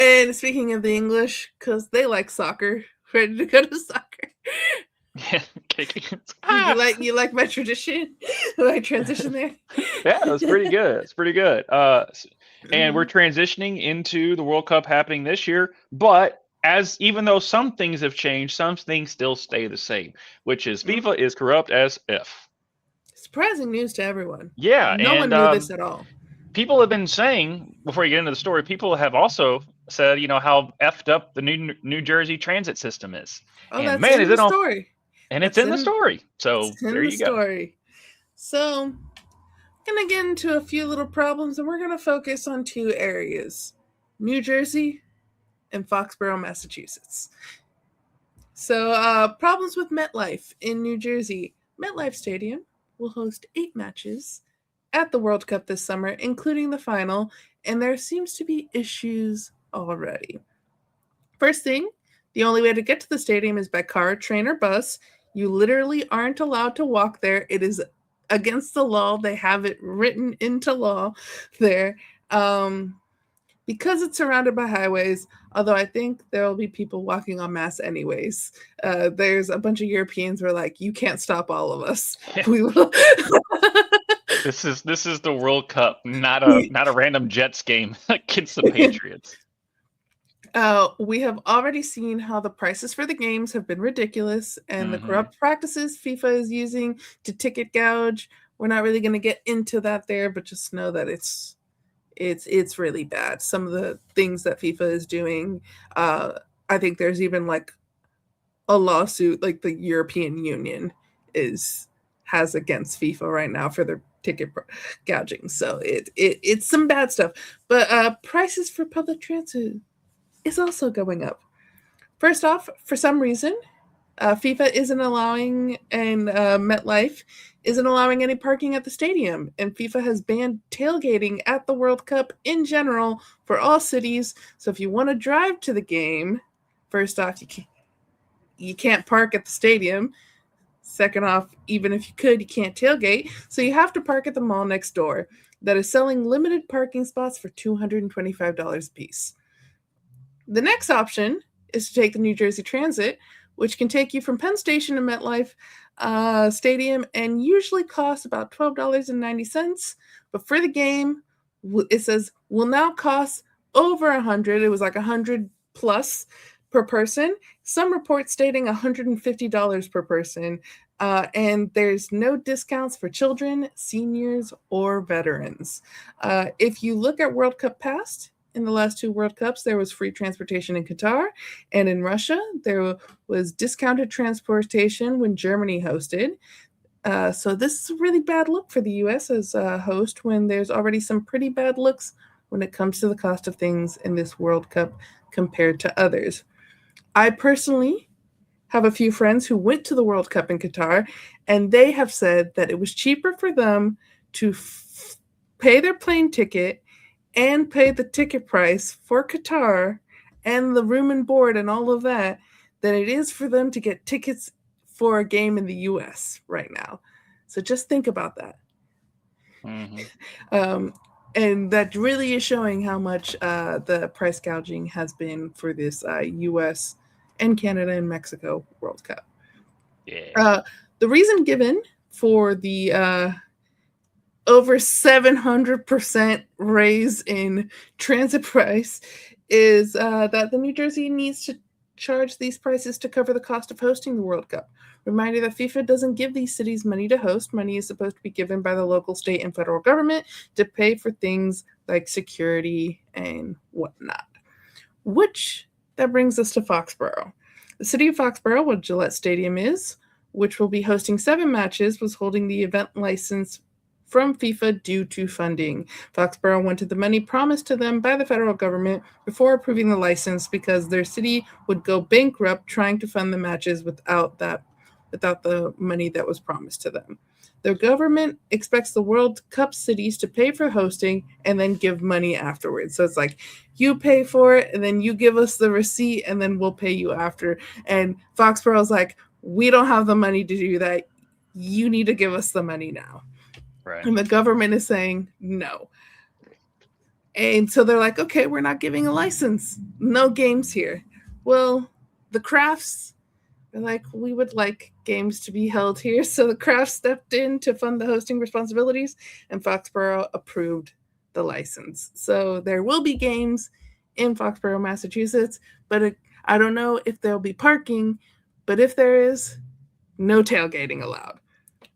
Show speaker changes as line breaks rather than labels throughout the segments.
And speaking of the English, because they like soccer, ready to go to soccer.
Yeah, kicking.
You like my tradition, my transition there.
Yeah, that's pretty good. It's pretty good. And we're
Mhm.
transitioning into the World Cup happening this year, but as even though some things have changed, some things still stay the same, which is FIFA is corrupt as F.
Surprising news to everyone.
Yeah,
No
and
one knew this at all.
people have been saying before you get into the story, people have also said, how effed up the New Jersey transit system is,
Oh,
and
that's
man, is
in the
it on?
story.
And it's
That's
in the
in
story.
it's
So
in
there
the
you go.
story. So, gonna get into a few little problems, and we're gonna focus on two areas: New Jersey and Foxborough, Massachusetts. So, problems with MetLife in New Jersey. MetLife Stadium will host 8 matches at the World Cup this summer, including the final, and there seems to be issues already. First thing, the only way to get to the stadium is by car, train, or bus. You literally aren't allowed to walk there. It is against the law. They have it written into law there. Um, because it's surrounded by highways, although I think there will be people walking en masse anyways. There's a bunch of Europeans who are like, you can't stop all of us. We will.
This is the World Cup, not a random Jets game against the Patriots.
We have already seen how the prices for the games have been ridiculous and the
Hmm.
corrupt practices FIFA is using to ticket gouge. We're not really going to get into that there, but just know that it's really bad. Some of the things that FIFA is doing, uh, I think there's even like a lawsuit like the European Union is has against FIFA right now for their ticket gouging. So it's some bad stuff. But prices for public transit is also going up. First off, for some reason, FIFA isn't allowing and MetLife isn't allowing any parking at the stadium, and FIFA has banned tailgating at the World Cup in general for all cities. So if you want to drive to the game, first off, you can't park at the stadium. Second off, even if you could, you can't tailgate. So you have to park at the mall next door that is selling limited parking spots for $225 a piece. The next option is to take the New Jersey Transit, which can take you from Penn Station to MetLife Stadium and usually costs about $12.90. But for the game, it says will now cost over 100. It was like 100 plus per person. Some reports stating $150 per person. And there's no discounts for children, seniors, or veterans. If you look at World Cup past, in the last 2 World Cups, there was free transportation in Qatar, and in Russia, there was discounted transportation when Germany hosted. So this is a really bad look for the U.S. as a host when there's already some pretty bad looks when it comes to the cost of things in this World Cup compared to others. I personally have a few friends who went to the World Cup in Qatar, and they have said that it was cheaper for them to pay their plane ticket and pay the ticket price for Qatar and the room and board and all of that than it is for them to get tickets for a game in the US right now. So just think about that.
Hmm.
Um, and that really is showing how much the price gouging has been for this US and Canada and Mexico World Cup.
Yeah.
Uh, the reason given for the over 700% raise in transit price is that the New Jersey needs to charge these prices to cover the cost of hosting the World Cup. Reminder that FIFA doesn't give these cities money to host. Money is supposed to be given by the local, state, and federal government to pay for things like security and whatnot. Which that brings us to Foxborough. The city of Foxborough, where Gillette Stadium is, which will be hosting 7 matches, was holding the event license from FIFA due to funding. Foxborough wanted the money promised to them by the federal government before approving the license because their city would go bankrupt trying to fund the matches without the money that was promised to them. The government expects the World Cup cities to pay for hosting and then give money afterwards. So it's like you pay for it and then you give us the receipt and then we'll pay you after. And Foxborough's like, we don't have the money to do that. You need to give us the money now.
Right.
And the government is saying no. And so they're like, okay, we're not giving a license. No games here. Well, the crafts are like, we would like games to be held here. So the crafts stepped in to fund the hosting responsibilities, and Foxborough approved the license. So there will be games in Foxborough, Massachusetts, but I don't know if there'll be parking, but if there is, no tailgating allowed.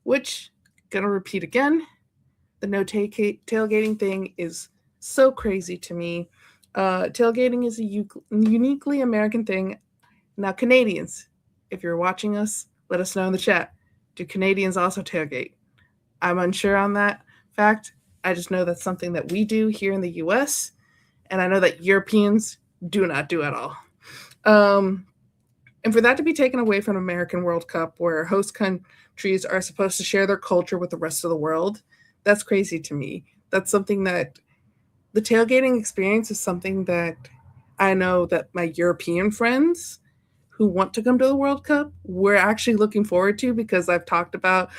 Which, gonna repeat again, the no tailgating thing is so crazy to me. Tailgating is a uniquely American thing. Now, Canadians, if you're watching us, let us know in the chat. Do Canadians also tailgate? I'm unsure on that fact. I just know that's something that we do here in the US, and I know that Europeans do not do at all. And for that to be taken away from American World Cup, where host countries are supposed to share their culture with the rest of the world, that's crazy to me. That's something that the tailgating experience is something that I know that my European friends who want to come to the World Cup, we're actually looking forward to, because I've talked about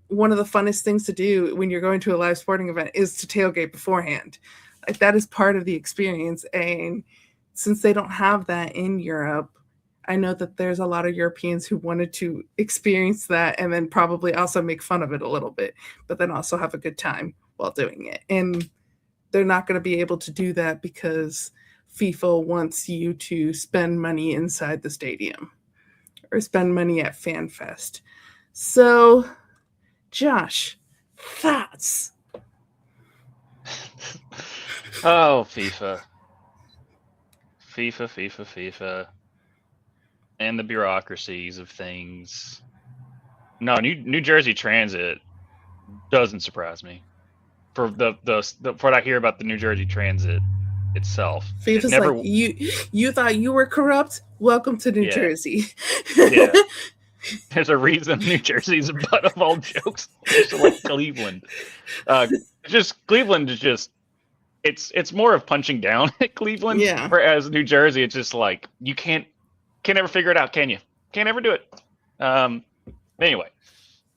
one of the funnest things to do when you're going to a live sporting event is to tailgate beforehand. Like, that is part of the experience. And since they don't have that in Europe, I know that there's a lot of Europeans who wanted to experience that and then probably also make fun of it a little bit, but then also have a good time while doing it. And they're not going to be able to do that because FIFA wants you to spend money inside the stadium or spend money at FanFest. So, Josh, thoughts?
Oh, FIFA, and the bureaucracies of things. No, New Jersey Transit doesn't surprise me. For the what I hear about the New Jersey Transit itself, it
FIFA's like,
never.
you thought you were corrupt? Welcome to New
Yeah,
Jersey.
yeah. There's a reason New Jersey's a butt of all jokes, just like Cleveland. Just Cleveland is just it's more of punching down at Cleveland,
Yeah.
whereas New Jersey, it's just like you can't ever figure it out, can you? Can't ever do it. Anyway,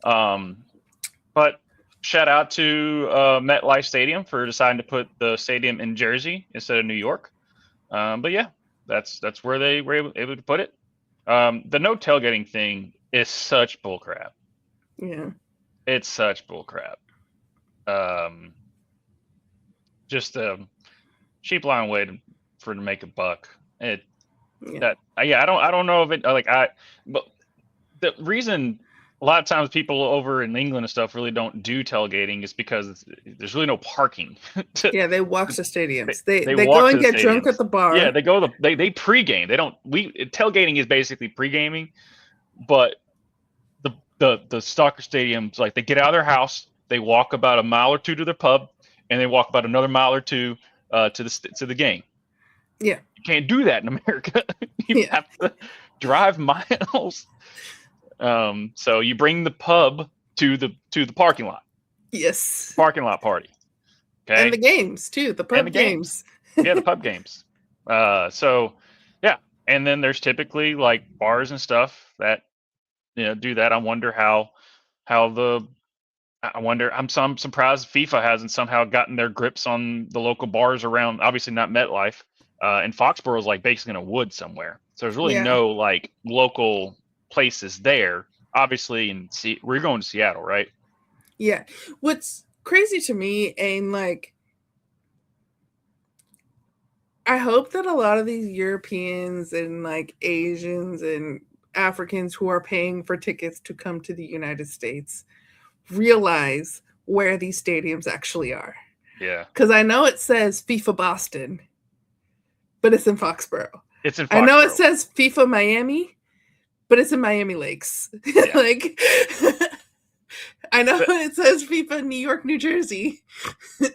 but shout out to MetLife Stadium for deciding to put the stadium in Jersey instead of New York. But yeah, that's where they were able to put it. The no tailgating thing is such bullcrap.
Yeah.
It's such bullcrap. Just a cheap line way to make a buck. It
Yeah.
that yeah, I don't know if it but the reason a lot of times people over in England and stuff really don't do tailgating is because there's really no parking.
Yeah, they walk to stadiums. They
They
go
walk to
and
the
get drunk at
stadiums.
the
Yeah,
bar.
they pregame. They don't we tailgating is basically pregaming, but the soccer stadiums, like, they get out of their house, they walk about a mile or two to their pub, and they walk about another mile or two to the game.
Yeah.
You can't do that in America. You
Yeah.
have to drive miles. So you bring the pub to the parking lot.
Yes.
Parking lot party. Okay.
And the games too, the pub
And the games. Yeah, the pub games. So yeah, and then there's typically like bars and stuff that do that. I wonder how the I wonder. I'm surprised FIFA hasn't somehow gotten their grips on the local bars around. Obviously not MetLife, and Foxborough is like basically in a wood somewhere. So there's really
Yeah.
no like local places there. Obviously, we're going to Seattle, right?
Yeah. What's crazy to me, and like, I hope that a lot of these Europeans and like Asians and Africans who are paying for tickets to come to the United States realize where these stadiums actually are.
Yeah,
Because I know it says FIFA Boston, but it's in Foxborough.
it's in
I know it
Foxborough.
says FIFA Miami, but it's in Miami Lakes.
Yeah.
Like, I know
But
it says FIFA New York, New Jersey, but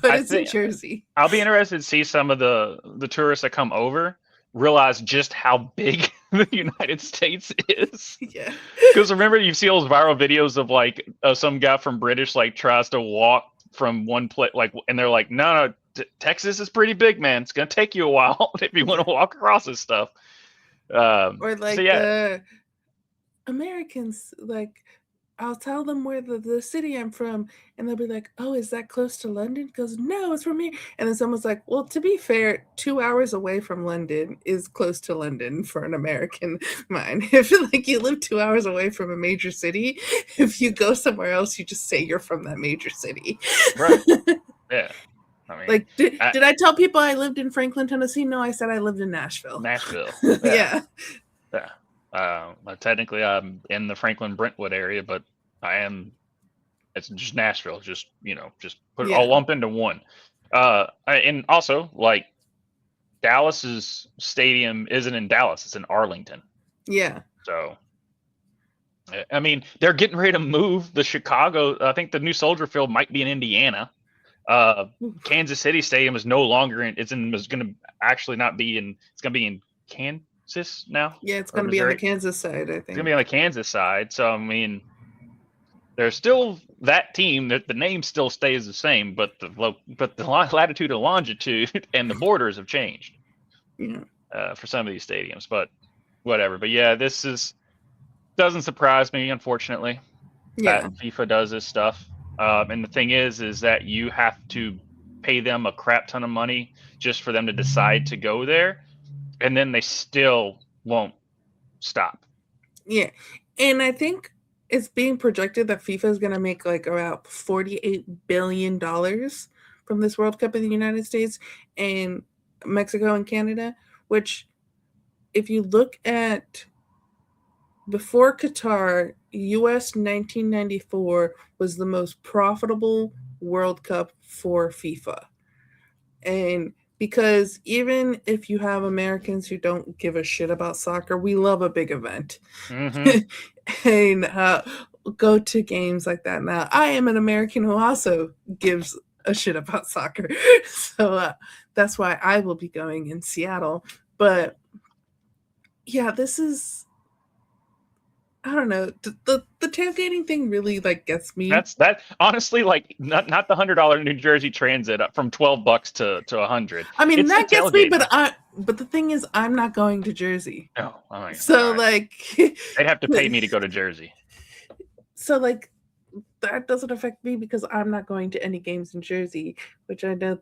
I
it's in
think
Jersey.
I'll be interested to see some of the tourists that come over realize just how big the United States is.
Yeah.
Because remember, you see those viral videos of like some guy from British like tries to walk from one place, like, and they're like, no, Texas is pretty big, man. It's gonna take you a while if you want to walk across this stuff.
Or
So
like
yeah,
the Americans, like, I'll tell them where the city I'm from, and they'll be like, "Oh, is that close to London?" Goes, "No, it's from here." And then someone's like, "Well, to be fair, 2 hours away from London is close to London for an American mind. If like you live 2 hours away from a major city, if you go somewhere else, you just say you're from that major city."
Right. Yeah. I mean,
Like, did I tell people I lived in Franklin, Tennessee? No, I said I lived in Nashville.
Nashville. Yeah.
Yeah,
Yeah. Technically, I'm in the Franklin Brentwood area, but I am. It's just Nashville. Just just put it all
yeah,
lumped into one. And also like Dallas's stadium isn't in Dallas; it's in Arlington.
yeah,
So I mean, they're getting ready to move the Chicago. I think the new Soldier Field might be in Indiana. Kansas City Stadium is no longer in. Is going to actually not be in. It's going to be in Kansas now
yeah. It's
or
gonna be on the
Missouri.
Kansas side, I
It's going to be on
think.
the Kansas side. So I mean, there's still that team. That the name still stays the same, but the latitude and longitude and the borders have changed
Yeah,
for some of these stadiums. But whatever. But yeah, this is doesn't surprise me, unfortunately, that
yeah,
FIFA does this stuff. And the thing is that you have to pay them a crap ton of money just for them to decide to go there, and then they still won't stop.
yeah. And I think it's being projected that FIFA is gonna make like about $48 billion from this World Cup in the United States and Mexico and Canada, which if you look at before Qatar, US 1994 was the most profitable World Cup for FIFA. And because even if you have Americans who don't give a shit about soccer, we love a big event.
Mm-hmm.
And go to games like that. Now, I am an American who also gives a shit about soccer. So that's why I will be going in Seattle. But yeah, this is, I don't know. The tailgating thing really like gets me.
That honestly, like not the $100 New Jersey Transit up from $12 to 100.
I mean,
It's the
that gets me,
tailgating.
but the thing is, I'm not going to Jersey.
No, I mean,
So like,
they'd have to pay me to go to Jersey.
so like that doesn't affect me because I'm not going to any games in Jersey, which I know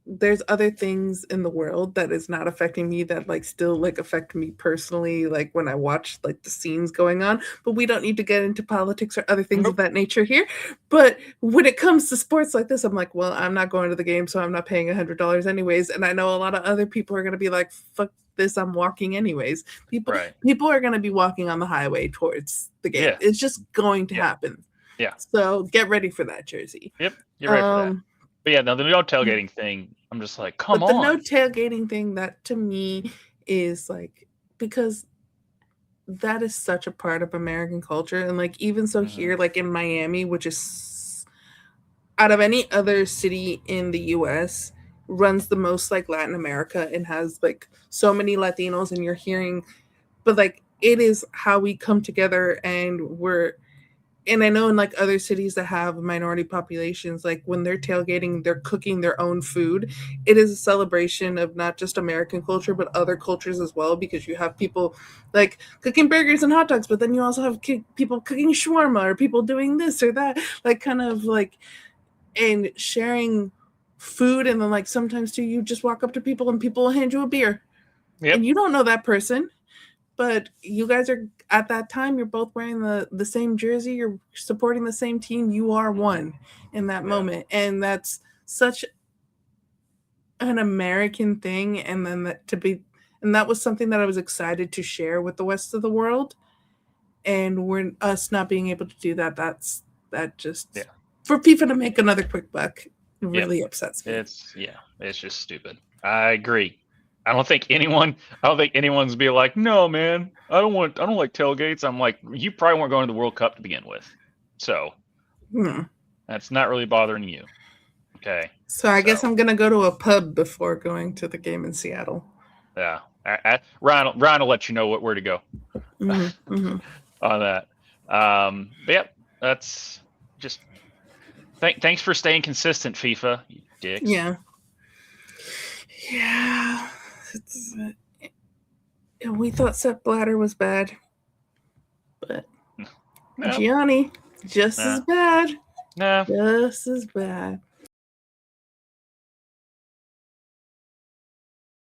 there's other things in the world that is not affecting me that like still like affect me personally, like when I watch like the scenes going on. But we don't need to get into politics or other things of
Nope.
that nature here. But when it comes to sports like this, I'm like, well, I'm not going to the game, so I'm not paying $100 anyways. And I know a lot of other people are gonna be like, fuck this, I'm walking anyways. people
Right.
people are going to be walking on the highway towards the game.
Yeah.
It's just going to
Yeah.
happen.
Yeah.
So get ready for that, Jersey.
Yep. You're right for that.
um
But yeah, no, the no tailgating thing. I'm just like, come
but the no
on.
tailgating thing, that to me is like, because that is such a part of American culture. And like, even so
Mm-hmm.
here, like in Miami, which is out of any other city in the US, runs the most like Latin America and has like so many Latinos, and you're hearing, but like it is how we come together. And I know in like other cities that have minority populations, like when they're tailgating, they're cooking their own food. It is a celebration of not just American culture, but other cultures as well, because you have people like cooking burgers and hot dogs, but then you also have people cooking shawarma or people doing this or that, like kind of like, and sharing food. And then like sometimes too, you just walk up to people and people will hand you a beer
Yep.
and you don't know that person, but you guys are at that time, you're both wearing the same jersey, you're supporting the same team, you are one in that
Yeah.
moment. And that's such an American thing. And then that to be, and that was something that I was excited to share with the rest of the world. And we're us not being able to do that, that just,
Yeah.
for FIFA to make another quick buck
Yep.
really upsets me.
It's just stupid. I agree. I don't think anyone's be like, no, man, I don't like tailgates. I'm like, you probably weren't going to the World Cup to begin with, so
Hmm.
that's not really bothering you. Okay,
So I guess
so
I'm gonna go to a pub before going to the game in Seattle.
yeah, Ryan will let you know where to go
Mm-hmm, mm-hmm.
on that. But yep, that's just thanks for staying consistent, FIFA, you dicks.
Yeah. Yeah. We thought Sepp Blatter was bad, but
No,
Gianni, just as
nah,
bad.
nah.
Just as bad.